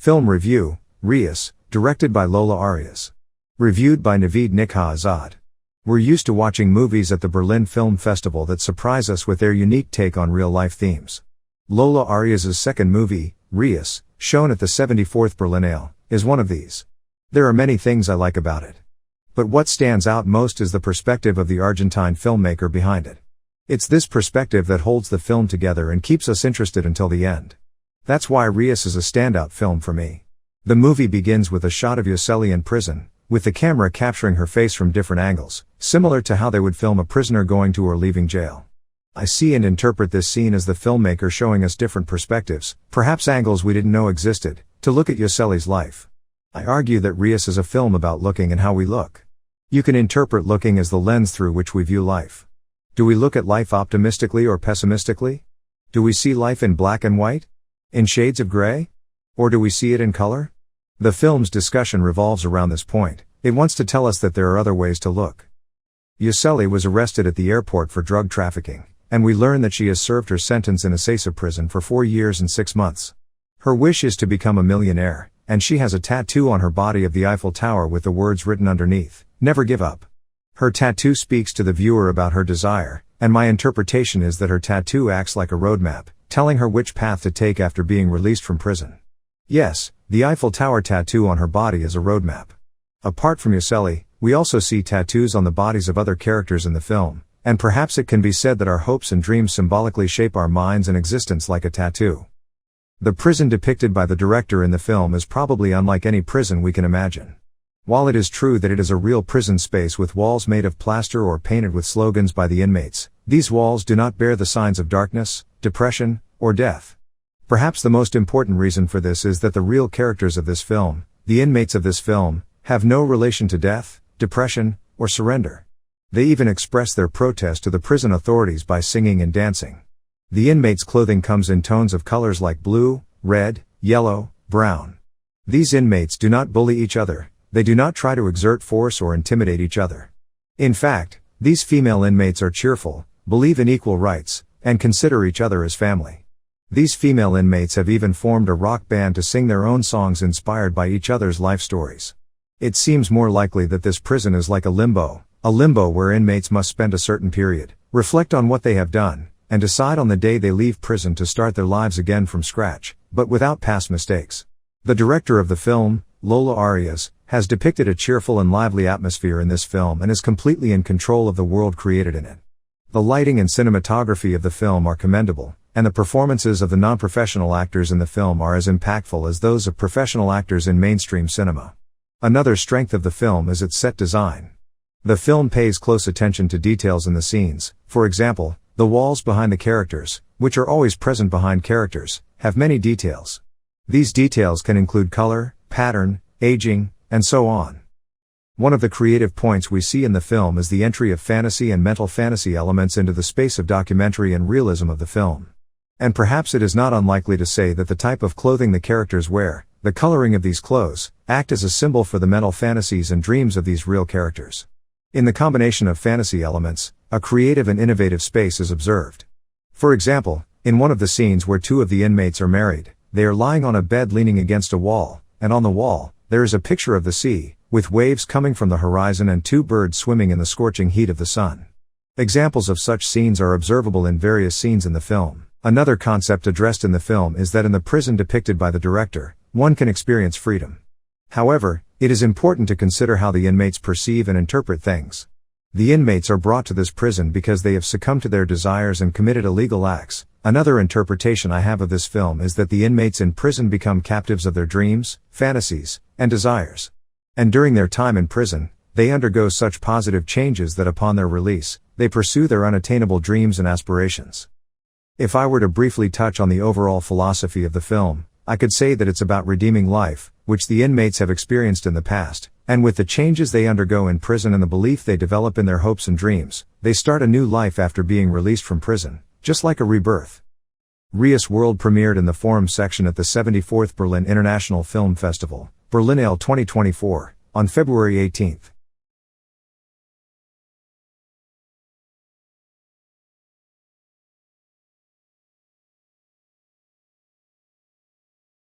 Film review, Reas, directed by Lola Arias. Reviewed by Navid, Nikkhah, Azad. We're used to watching movies at the Berlin Film Festival that surprise us with their unique take on real-life themes. Lola Arias' second movie, Reas, shown at the 74th Berlinale, is one of these. There are many things I like about it. But what stands out most is the perspective of the Argentine filmmaker behind it. It's this perspective that holds the film together and keeps us interested until the end. That's why Reas is a standout film for me. The movie begins with a shot of Yosseli in prison, with the camera capturing her face from different angles, similar to how they would film a prisoner going to or leaving jail. I see and interpret this scene as the filmmaker showing us different perspectives, perhaps angles we didn't know existed, to look at Yosseli's life. I argue that Reas is a film about looking and how we look. You can interpret looking as the lens through which we view life. Do we look at life optimistically or pessimistically? Do we see life in black and white? In shades of gray? Or do we see it in color? The film's discussion revolves around this point. It wants to tell us that there are other ways to look. Yosseli was arrested at the airport for drug trafficking, and we learn that she has served her sentence in Azad prison for 4 years and 6 months. Her wish is to become a millionaire, and she has a tattoo on her body of the Eiffel Tower with the words written underneath, "Never give up." Her tattoo speaks to the viewer about her desire, and my interpretation is that her tattoo acts like a roadmap, telling her which path to take after being released from prison. Yes, the Eiffel Tower tattoo on her body is a roadmap. Apart from Yosseli, we also see tattoos on the bodies of other characters in the film, and perhaps it can be said that our hopes and dreams symbolically shape our minds and existence like a tattoo. The prison depicted by the director in the film is probably unlike any prison we can imagine. While it is true that it is a real prison space with walls made of plaster or painted with slogans by the inmates, these walls do not bear the signs of darkness, depression, or death. Perhaps the most important reason for this is that the real characters of this film, the inmates of this film, have no relation to death, depression, or surrender. They even express their protest to the prison authorities by singing and dancing. The inmates' clothing comes in tones of colors like blue, red, yellow, brown. These inmates do not bully each other, they do not try to exert force or intimidate each other. In fact, these female inmates are cheerful, believe in equal rights, and consider each other as family. These female inmates have even formed a rock band to sing their own songs inspired by each other's life stories. It seems more likely that this prison is like a limbo where inmates must spend a certain period, reflect on what they have done, and decide on the day they leave prison to start their lives again from scratch, but without past mistakes. The director of the film, Lola Arias, has depicted a cheerful and lively atmosphere in this film and is completely in control of the world created in it. The lighting and cinematography of the film are commendable, and the performances of the non-professional actors in the film are as impactful as those of professional actors in mainstream cinema. Another strength of the film is its set design. The film pays close attention to details in the scenes. For example, the walls behind the characters, which are always present behind characters, have many details. These details can include color, pattern, aging, and so on. One of the creative points we see in the film is the entry of fantasy and mental fantasy elements into the space of documentary and realism of the film. And perhaps it is not unlikely to say that the type of clothing the characters wear, the coloring of these clothes, act as a symbol for the mental fantasies and dreams of these real characters. In the combination of fantasy elements, a creative and innovative space is observed. For example, in one of the scenes where two of the inmates are married, they are lying on a bed leaning against a wall, and on the wall, there is a picture of the sea, with waves coming from the horizon and two birds swimming in the scorching heat of the sun. Examples of such scenes are observable in various scenes in the film. Another concept addressed in the film is that in the prison depicted by the director, one can experience freedom. However, it is important to consider how the inmates perceive and interpret things. The inmates are brought to this prison because they have succumbed to their desires and committed illegal acts. Another interpretation I have of this film is that the inmates in prison become captives of their dreams, fantasies, and desires. And during their time in prison, they undergo such positive changes that upon their release, they pursue their unattainable dreams and aspirations. If I were to briefly touch on the overall philosophy of the film, I could say that it's about redeeming life, which the inmates have experienced in the past, and with the changes they undergo in prison and the belief they develop in their hopes and dreams, they start a new life after being released from prison, just like a rebirth. Reas world premiered in the Forum section at the 74th Berlin International Film Festival, Berlinale 2024, on February 18.